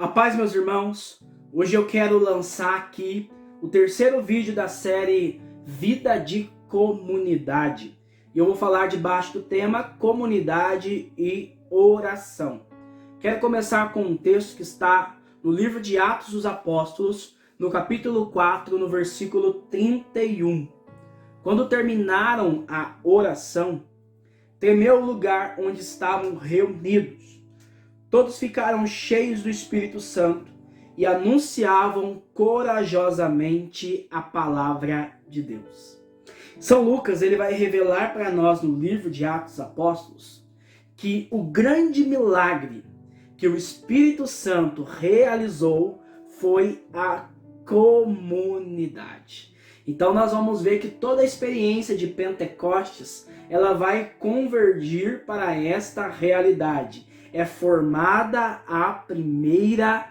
A paz, meus irmãos. Hoje eu quero lançar aqui o terceiro vídeo da série Vida de Comunidade. E eu vou falar debaixo do tema Comunidade e Oração. Quero começar com um texto que está no livro de Atos dos Apóstolos, no capítulo 4, no versículo 31. Quando terminaram a oração, tremeu o lugar onde estavam reunidos. Todos ficaram cheios do Espírito Santo e anunciavam corajosamente a palavra de Deus. São Lucas ele vai revelar para nós no livro de Atos dos Apóstolos que o grande milagre que o Espírito Santo realizou foi a comunidade. Então nós vamos ver que toda a experiência de Pentecostes ela vai convergir para esta realidade. É formada a primeira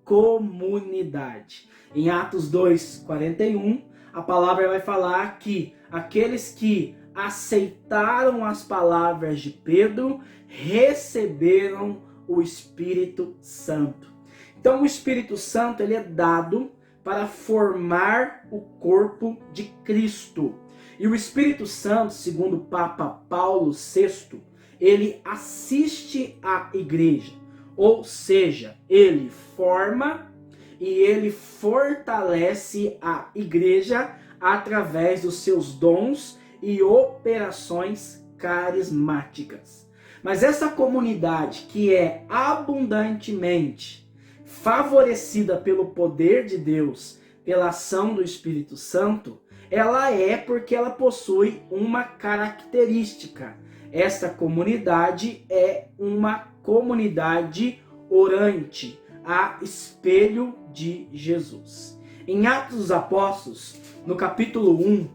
comunidade. Em Atos 2:41, a palavra vai falar que aqueles que aceitaram as palavras de Pedro receberam o Espírito Santo. Então o Espírito Santo ele é dado para formar o corpo de Cristo. E o Espírito Santo, segundo o Papa Paulo VI, ele assiste à igreja, ou seja, ele forma e ele fortalece a igreja através dos seus dons e operações carismáticas. Mas essa comunidade que é abundantemente favorecida pelo poder de Deus, pela ação do Espírito Santo, ela é porque ela possui uma característica. Esta comunidade é uma comunidade orante, a espelho de Jesus. Em Atos dos Apóstolos, no capítulo 1,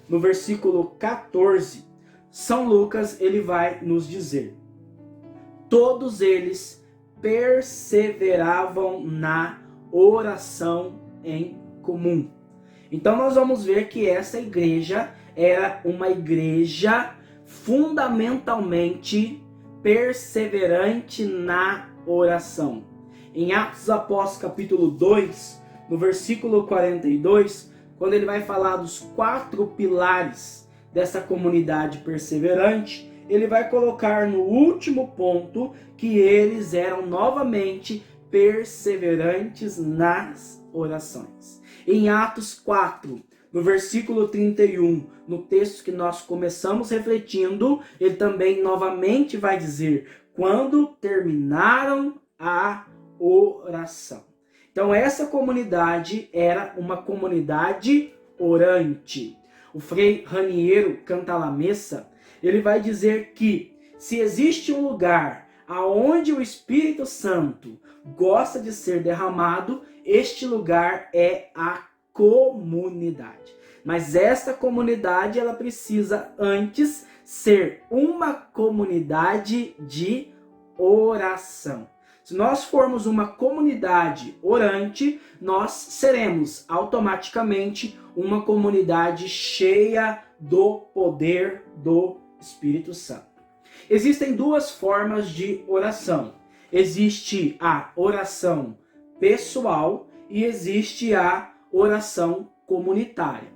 no versículo 14, São Lucas ele vai nos dizer: todos eles perseveravam na oração em comum. Então nós vamos ver que essa igreja era uma igreja fundamentalmente perseverante na oração. Em Atos dos Apóstolos capítulo 2, no versículo 42, quando ele vai falar dos 4 pilares dessa comunidade perseverante, ele vai colocar no último ponto que eles eram novamente perseverantes nas orações. Em Atos 4, no versículo 31, no texto que nós começamos refletindo, ele também novamente vai dizer: quando terminaram a oração. Então essa comunidade era uma comunidade orante. O Frei Raniero Cantalamessa, ele vai dizer que se existe um lugar aonde o Espírito Santo gosta de ser derramado, este lugar é a comunidade. Mas esta comunidade ela precisa antes ser uma comunidade de oração. Se nós formos uma comunidade orante, nós seremos automaticamente uma comunidade cheia do poder do Espírito Santo. Existem 2 formas de oração. Existe a oração pessoal e existe a oração comunitária.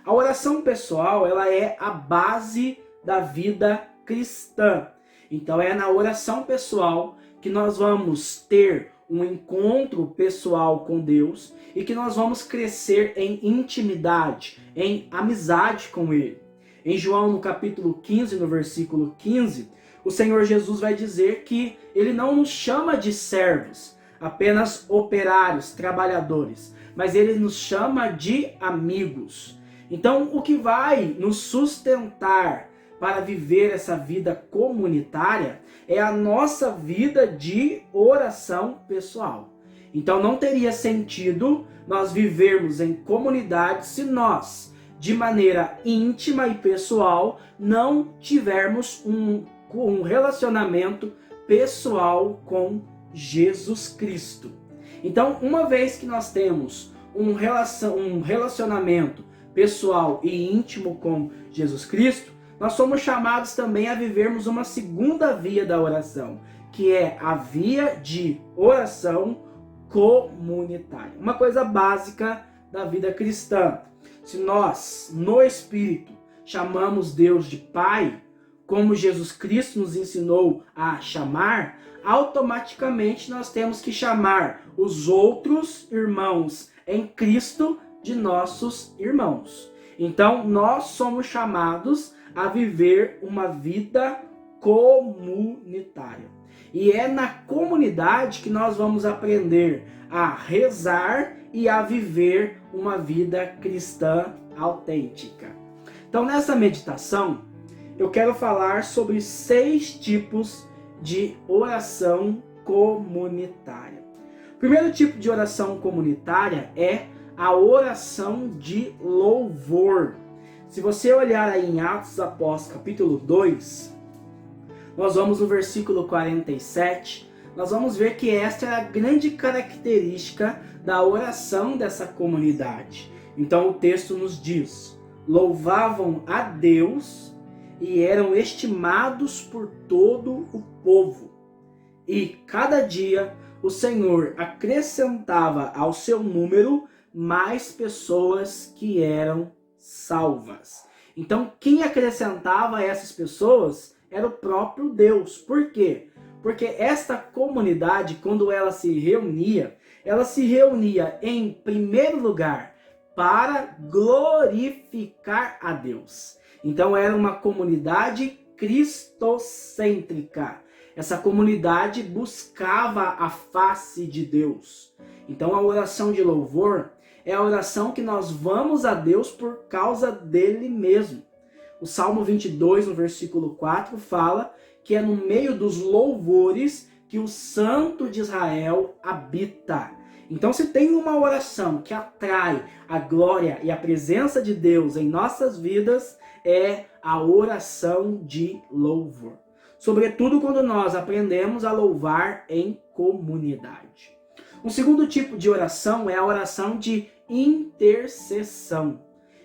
A oração pessoal, ela é a base da vida cristã. Então é na oração pessoal que nós vamos ter um encontro pessoal com Deus e que nós vamos crescer em intimidade, em amizade com Ele. Em João, no capítulo 15, no versículo 15, o Senhor Jesus vai dizer que Ele não nos chama de servos, apenas operários, trabalhadores, mas Ele nos chama de amigos. Então, o que vai nos sustentar para viver essa vida comunitária é a nossa vida de oração pessoal. Então, não teria sentido nós vivermos em comunidade se nós, de maneira íntima e pessoal, não tivermos um relacionamento pessoal com Jesus Cristo. Então, uma vez que nós temos um relacionamento pessoal e íntimo com Jesus Cristo, nós somos chamados também a vivermos uma segunda via da oração, que é a via de oração comunitária. Uma coisa básica da vida cristã. Se nós, no Espírito, chamamos Deus de Pai, como Jesus Cristo nos ensinou a chamar, automaticamente nós temos que chamar os outros irmãos em Cristo de nossos irmãos. Então, nós somos chamados a viver uma vida comunitária. E é na comunidade que nós vamos aprender a rezar e a viver uma vida cristã autêntica. Então, nessa meditação, eu quero falar sobre 6 tipos de oração comunitária. O primeiro tipo de oração comunitária é a oração de louvor. Se você olhar aí em Atos dos Apóstolos, capítulo 2, nós vamos no versículo 47, nós vamos ver que esta é a grande característica da oração dessa comunidade. Então o texto nos diz: louvavam a Deus e eram estimados por todo o povo. E cada dia o Senhor acrescentava ao seu número mais pessoas que eram salvas. Então quem acrescentava a essas pessoas era o próprio Deus. Por quê? Porque esta comunidade, quando ela se reunia em primeiro lugar para glorificar a Deus. Então era uma comunidade cristocêntrica. Essa comunidade buscava a face de Deus. Então a oração de louvor é a oração que nós vamos a Deus por causa dele mesmo. O Salmo 22, no versículo 4, fala que é no meio dos louvores que o Santo de Israel habita. Então, se tem uma oração que atrai a glória e a presença de Deus em nossas vidas, é a oração de louvor. Sobretudo quando nós aprendemos a louvar em comunidade. Um segundo tipo de oração é a oração de intercessão.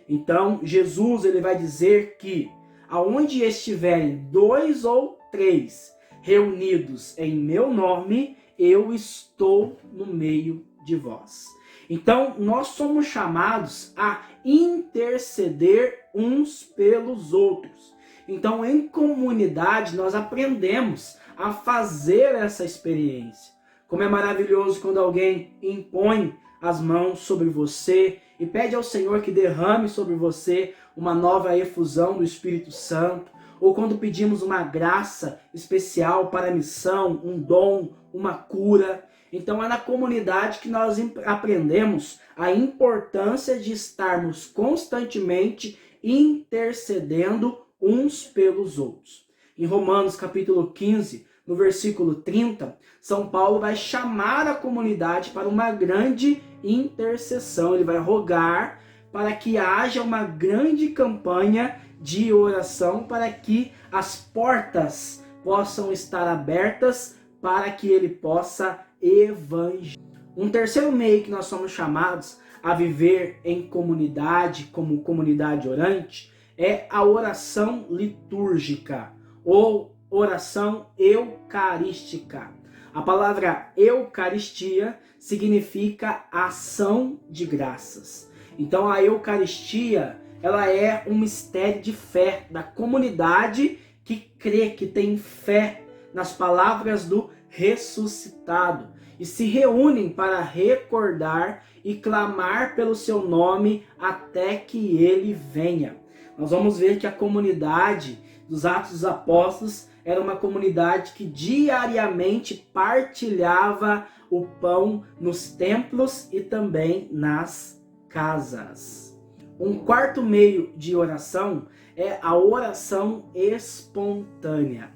Então, Jesus ele vai dizer que aonde estiverem 2 ou 3 reunidos em meu nome, eu estou no meio de vós. Então, nós somos chamados a interceder uns pelos outros. Então, em comunidade, nós aprendemos a fazer essa experiência. Como é maravilhoso quando alguém impõe as mãos sobre você e pede ao Senhor que derrame sobre você uma nova efusão do Espírito Santo, ou quando pedimos uma graça especial para a missão, um dom, uma cura. Então é na comunidade que nós aprendemos a importância de estarmos constantemente intercedendo uns pelos outros. Em Romanos capítulo 15, no versículo 30, São Paulo vai chamar a comunidade para uma grande intercessão. Ele vai rogar para que haja uma grande campanha de oração para que as portas possam estar abertas para que ele possa evangelizar. Um terceiro meio que nós somos chamados a viver em comunidade, como comunidade orante, é a oração litúrgica ou oração eucarística. A palavra Eucaristia significa ação de graças. Então a Eucaristia, ela é um mistério de fé da comunidade que crê, que tem fé nas palavras do ressuscitado e se reúnem para recordar e clamar pelo seu nome até que ele venha. Nós vamos ver que a comunidade dos Atos dos Apóstolos era uma comunidade que diariamente partilhava o pão nos templos e também nas casas. Um quarto meio de oração é a oração espontânea.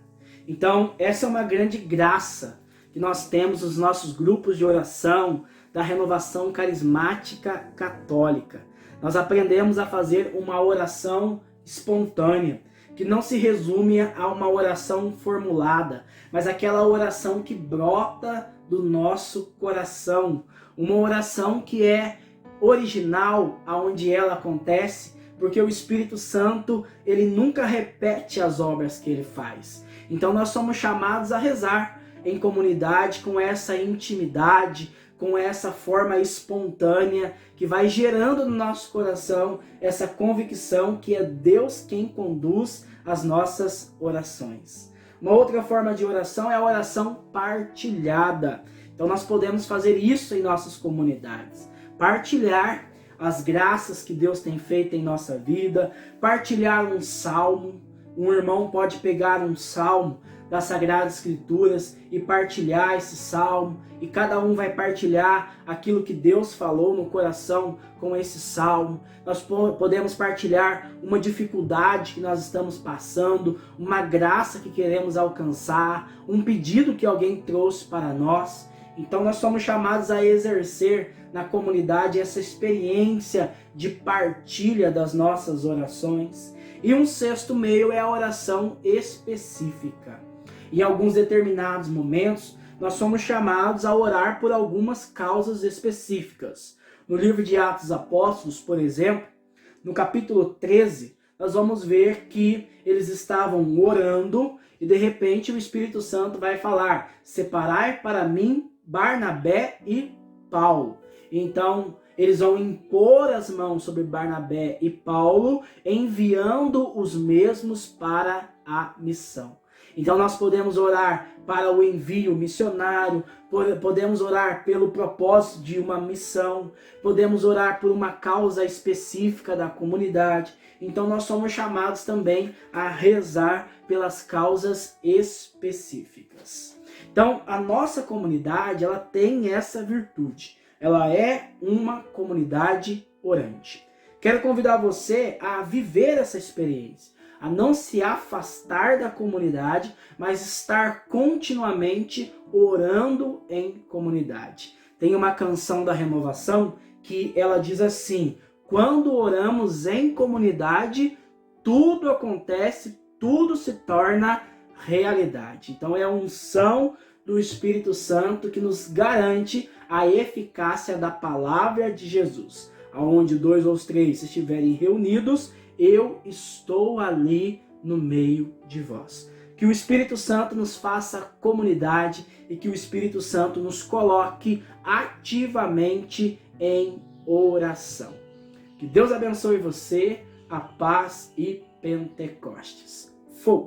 Então, essa é uma grande graça que nós temos nos nossos grupos de oração da Renovação Carismática Católica. Nós aprendemos a fazer uma oração espontânea, que não se resume a uma oração formulada, mas aquela oração que brota do nosso coração. Uma oração que é original aonde ela acontece, porque o Espírito Santo, ele nunca repete as obras que ele faz. Então nós somos chamados a rezar em comunidade com essa intimidade, com essa forma espontânea que vai gerando no nosso coração essa convicção que é Deus quem conduz as nossas orações. Uma outra forma de oração é a oração partilhada. Então nós podemos fazer isso em nossas comunidades. Partilhar as graças que Deus tem feito em nossa vida, partilhar um salmo. Um irmão pode pegar um salmo das Sagradas Escrituras e partilhar esse salmo, e cada um vai partilhar aquilo que Deus falou no coração com esse salmo. Nós podemos partilhar uma dificuldade que nós estamos passando, uma graça que queremos alcançar, um pedido que alguém trouxe para nós. Então nós somos chamados a exercer na comunidade essa experiência de partilha das nossas orações. E um sexto meio é a oração específica. Em alguns determinados momentos, nós somos chamados a orar por algumas causas específicas. No livro de Atos dos Apóstolos, por exemplo, no capítulo 13, nós vamos ver que eles estavam orando e de repente o Espírito Santo vai falar: separai para mim Barnabé e Paulo. Então, eles vão impor as mãos sobre Barnabé e Paulo, enviando os mesmos para a missão. Então nós podemos orar para o envio missionário, podemos orar pelo propósito de uma missão, podemos orar por uma causa específica da comunidade. Então nós somos chamados também a rezar pelas causas específicas. Então a nossa comunidade, ela tem essa virtude. Ela é uma comunidade orante. Quero convidar você a viver essa experiência, a não se afastar da comunidade, mas estar continuamente orando em comunidade. Tem uma canção da Renovação que ela diz assim: quando oramos em comunidade, tudo acontece, tudo se torna realidade. Então é a unção do Espírito Santo que nos garante a eficácia da palavra de Jesus. Aonde 2 ou 3 estiverem reunidos, eu estou ali no meio de vós. Que o Espírito Santo nos faça comunidade e que o Espírito Santo nos coloque ativamente em oração. Que Deus abençoe você, a paz e Pentecostes. Fogo!